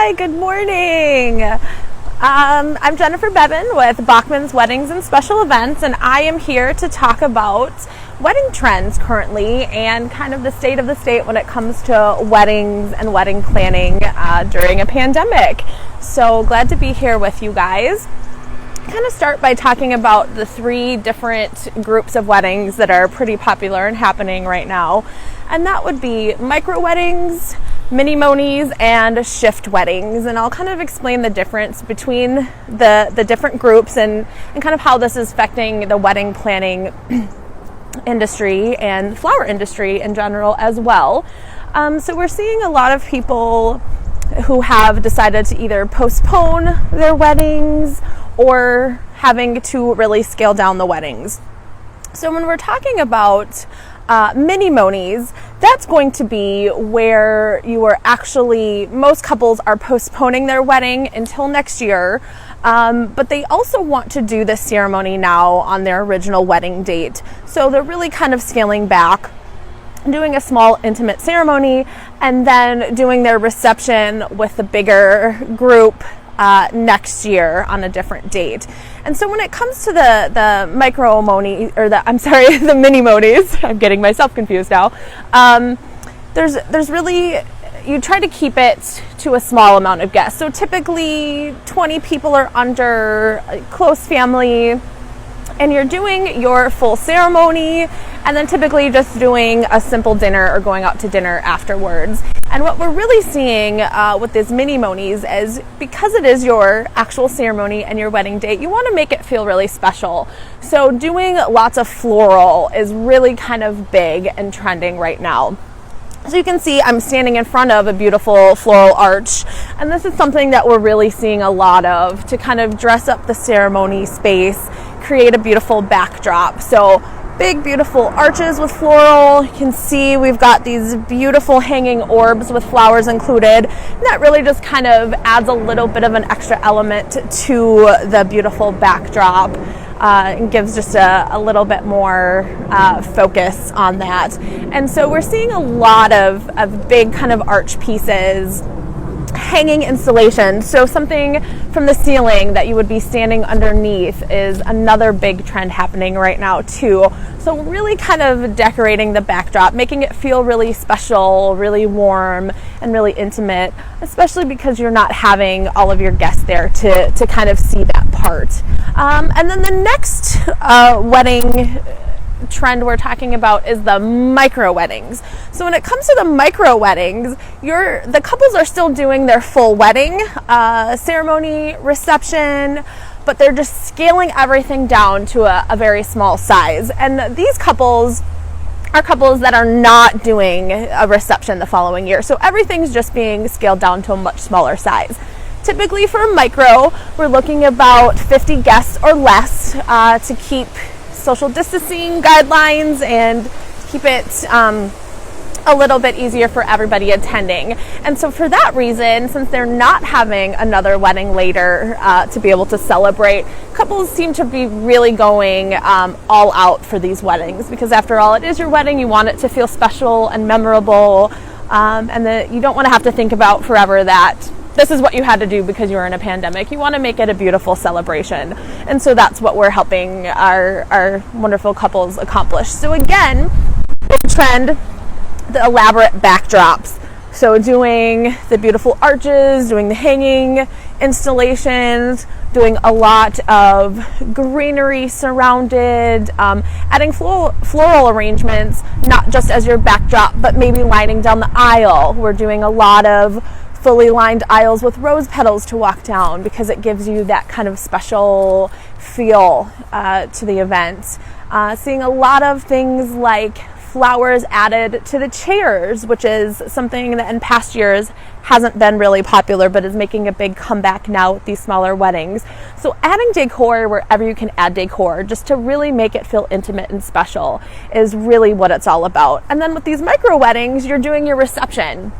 Hi, good morning. I'm Jennifer Bevan with Bachman's Weddings and Special Events, and I am here to talk about wedding trends currently and kind of the state of the state when it comes to weddings and wedding planning during a pandemic. So glad to be here with you guys. Kind of start by talking about the three different groups of weddings that are pretty popular and happening right now. And that would be micro weddings, mini monies, and shift weddings. And I'll kind of explain the difference between the different groups and kind of how this is affecting the wedding planning industry and flower industry in general as well. So we're seeing a lot of people who have decided to either postpone their weddings or having to really scale down the weddings. So when we're talking about mini monies, that's going to be where you are actually, most couples are postponing their wedding until next year, but they also want to do the ceremony now on their original wedding date. So they're really kind of scaling back, doing a small intimate ceremony, and then doing their reception with the bigger group next year on a different date. And so when it comes to the micro moni, or the mini monies, I'm getting myself confused now. There's really, you try to keep it to a small amount of guests. So typically 20 people or under, close family, and you're doing your full ceremony and then typically just doing a simple dinner or going out to dinner afterwards. And what we're really seeing with these mini monies is, because it is your actual ceremony and your wedding date, you want to make it feel really special. So doing lots of floral is really kind of big and trending right now. So you can see I'm standing in front of a beautiful floral arch, and this is something that we're really seeing a lot of to kind of dress up the ceremony space, create a beautiful backdrop. So big, beautiful arches with floral. You can see we've got these beautiful hanging orbs with flowers included. And that really just kind of adds a little bit of an extra element to the beautiful backdrop. And gives just a little bit more focus on that. And so we're seeing a lot of big kind of arch pieces, hanging installation. So something from the ceiling that you would be standing underneath is another big trend happening right now too. So really kind of decorating the backdrop, making it feel really special, really warm, and really intimate, especially because you're not having all of your guests there to kind of see that part. And then the next wedding trend we're talking about is the micro weddings. So when it comes to the micro weddings, the couples are still doing their full wedding ceremony, reception, but they're just scaling everything down to a very small size. And these couples are couples that are not doing a reception the following year. So everything's just being scaled down to a much smaller size. Typically for micro, we're looking about 50 guests or less to keep social distancing guidelines and keep it a little bit easier for everybody attending. And so for that reason, since they're not having another wedding later to be able to celebrate, couples seem to be really going all out for these weddings, because after all, it is your wedding. You want it to feel special and memorable, and that you don't want to have to think about forever that this is what you had to do because you were in a pandemic. You want to make it a beautiful celebration. And so that's what we're helping our wonderful couples accomplish. So again, big trend, the elaborate backdrops. So doing the beautiful arches, doing the hanging installations, doing a lot of greenery surrounded, adding floral arrangements, not just as your backdrop, but maybe lining down the aisle. We're doing a lot of fully lined aisles with rose petals to walk down because it gives you that kind of special feel to the event. Seeing a lot of things like flowers added to the chairs, which is something that in past years hasn't been really popular, but is making a big comeback now with these smaller weddings. So adding decor wherever you can add decor, just to really make it feel intimate and special, is really what it's all about. And then with these micro weddings, you're doing your reception.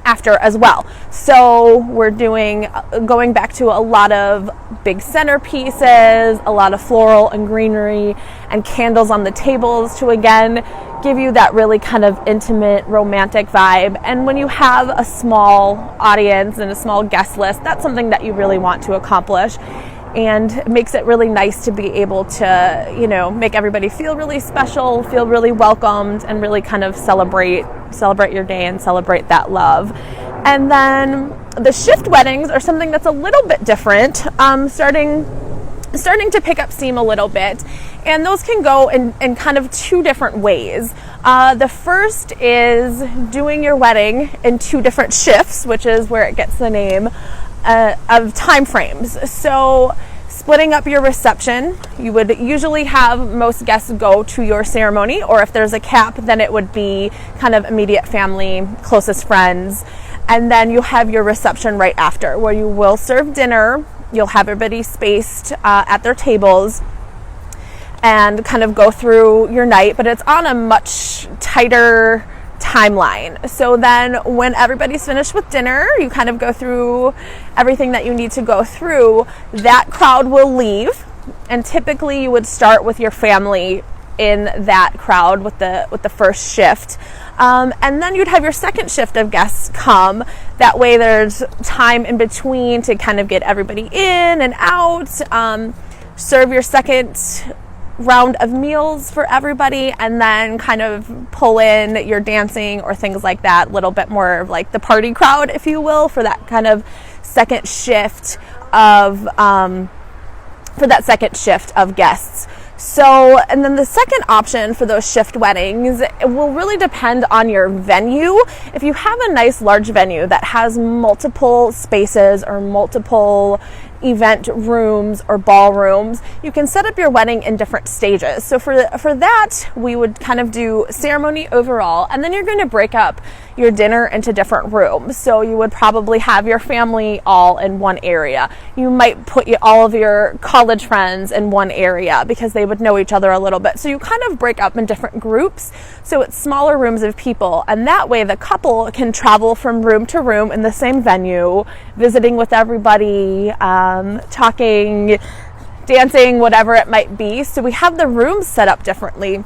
after as well. So we're going back to a lot of big centerpieces, a lot of floral and greenery and candles on the tables to again give you that really kind of intimate, romantic vibe. And when you have a small audience and a small guest list, that's something that you really want to accomplish. And it makes it really nice to be able to, make everybody feel really special, feel really welcomed, and really kind of celebrate your day and celebrate that love. And then the shift weddings are something that's a little bit different, starting to pick up steam a little bit. And those can go in kind of two different ways. The first is doing your wedding in two different shifts, which is where it gets the name of time frames. So splitting up your reception, you would usually have most guests go to your ceremony, or if there's a cap, then it would be kind of immediate family, closest friends. And then you have your reception right after, where you will serve dinner. You'll have everybody spaced at their tables and kind of go through your night, but it's on a much tighter timeline. So then when everybody's finished with dinner, you kind of go through everything that you need to go through. That crowd will leave, and typically you would start with your family in that crowd with the first shift. And then you'd have your second shift of guests come. That way there's time in between to kind of get everybody in and out, serve your second round of meals for everybody, and then kind of pull in your dancing or things like that, a little bit more like the party crowd, if you will, for that kind of second shift of guests. So, and then the second option for those shift weddings, it will really depend on your venue. If you have a nice large venue that has multiple spaces or multiple event rooms or ballrooms, you can set up your wedding in different stages. So for that, we would kind of do ceremony overall, and then you're going to break up your dinner into different rooms. So you would probably have your family all in one area. You might put all of your college friends in one area because they would know each other a little bit. So you kind of break up in different groups. So it's smaller rooms of people. And that way the couple can travel from room to room in the same venue, visiting with everybody, talking, dancing, whatever it might be. So we have the rooms set up differently.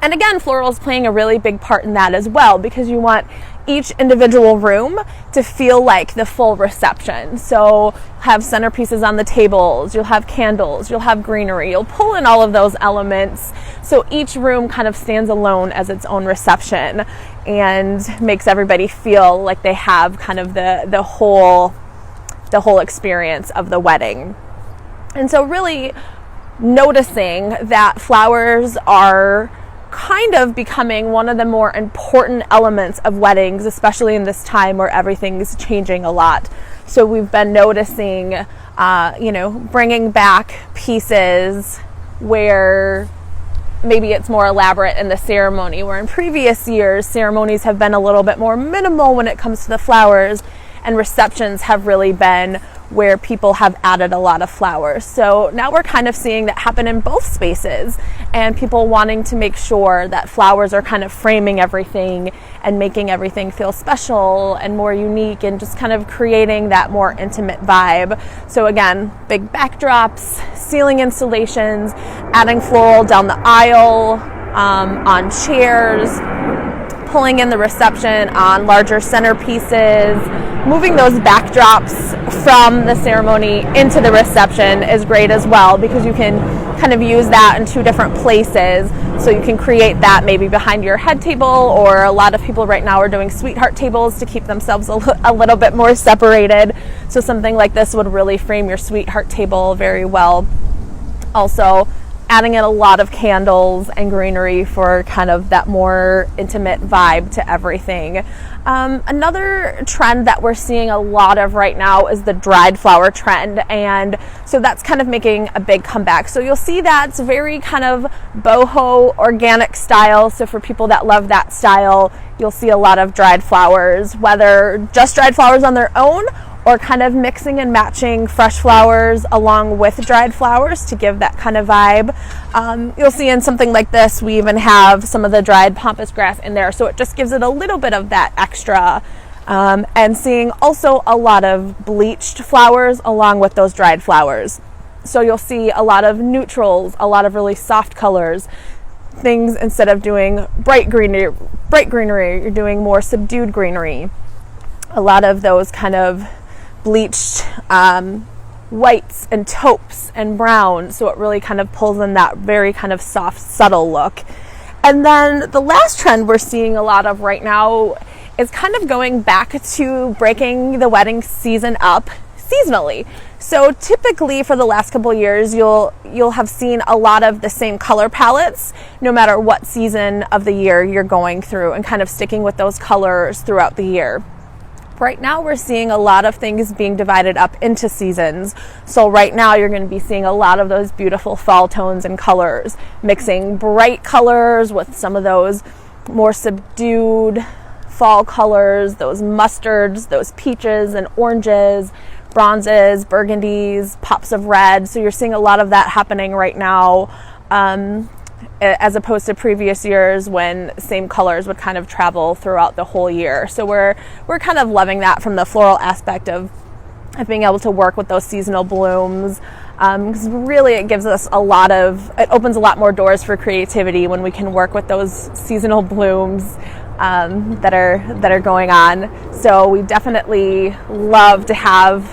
And again, floral is playing a really big part in that as well, because you want each individual room to feel like the full reception. So have centerpieces on the tables, you'll have candles, you'll have greenery, you'll pull in all of those elements. So each room kind of stands alone as its own reception and makes everybody feel like they have kind of the whole experience of the wedding. And so really noticing that flowers are kind of becoming one of the more important elements of weddings, especially in this time where everything's changing a lot. So we've been noticing, bringing back pieces where maybe it's more elaborate in the ceremony, where in previous years, ceremonies have been a little bit more minimal when it comes to the flowers, and receptions have really been where people have added a lot of flowers. So now we're kind of seeing that happen in both spaces, and people wanting to make sure that flowers are kind of framing everything and making everything feel special and more unique, and just kind of creating that more intimate vibe. So again, big backdrops, ceiling installations, adding floral down the aisle, on chairs, pulling in the reception on larger centerpieces. Moving those backdrops from the ceremony into the reception is great as well, because you can kind of use that in two different places. So you can create that maybe behind your head table, or a lot of people right now are doing sweetheart tables to keep themselves a little bit more separated. So something like this would really frame your sweetheart table very well. Also, adding in a lot of candles and greenery for kind of that more intimate vibe to everything. Another trend that we're seeing a lot of right now is the dried flower trend, and so that's kind of making a big comeback. So you'll see that's very kind of boho organic style. So for people that love that style, you'll see a lot of dried flowers, whether just dried flowers on their own or kind of mixing and matching fresh flowers along with dried flowers to give that kind of vibe. You'll see in something like this, we even have some of the dried pampas grass in there, so it just gives it a little bit of that extra and seeing also a lot of bleached flowers along with those dried flowers. So you'll see a lot of neutrals, a lot of really soft colors, things instead of doing bright greenery, you're doing more subdued greenery. A lot of those kind of bleached whites and taupes and browns, so it really kind of pulls in that very kind of soft, subtle look. And then the last trend we're seeing a lot of right now is kind of going back to breaking the wedding season up seasonally. So typically for the last couple of years, you'll have seen a lot of the same color palettes, no matter what season of the year you're going through, and kind of sticking with those colors throughout the year. Right now we're seeing a lot of things being divided up into seasons. So right now you're going to be seeing a lot of those beautiful fall tones and colors, mixing bright colors with some of those more subdued fall colors, those mustards, those peaches and oranges, bronzes, burgundies, pops of red. So you're seeing a lot of that happening right now, as opposed to previous years when same colors would kind of travel throughout the whole year. So we're kind of loving that from the floral aspect of being able to work with those seasonal blooms, because really it opens a lot more doors for creativity when we can work with those seasonal blooms that are going on. So we definitely love to have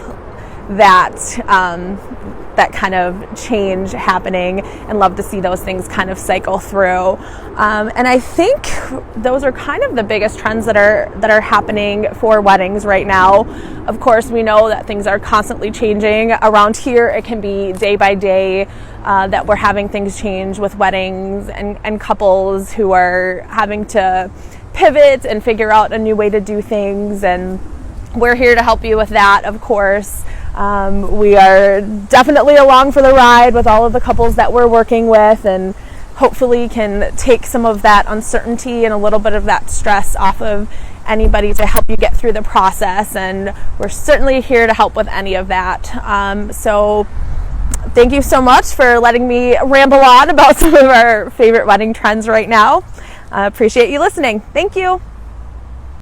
that kind of change happening, and love to see those things kind of cycle through. And I think those are kind of the biggest trends that are happening for weddings right now. Of course, we know that things are constantly changing. Around here, it can be day by day that we're having things change with weddings and couples who are having to pivot and figure out a new way to do things. And we're here to help you with that, of course. We are definitely along for the ride with all of the couples that we're working with, and hopefully can take some of that uncertainty and a little bit of that stress off of anybody to help you get through the process. And we're certainly here to help with any of that. So thank you so much for letting me ramble on about some of our favorite wedding trends right now. Appreciate you listening. Thank you.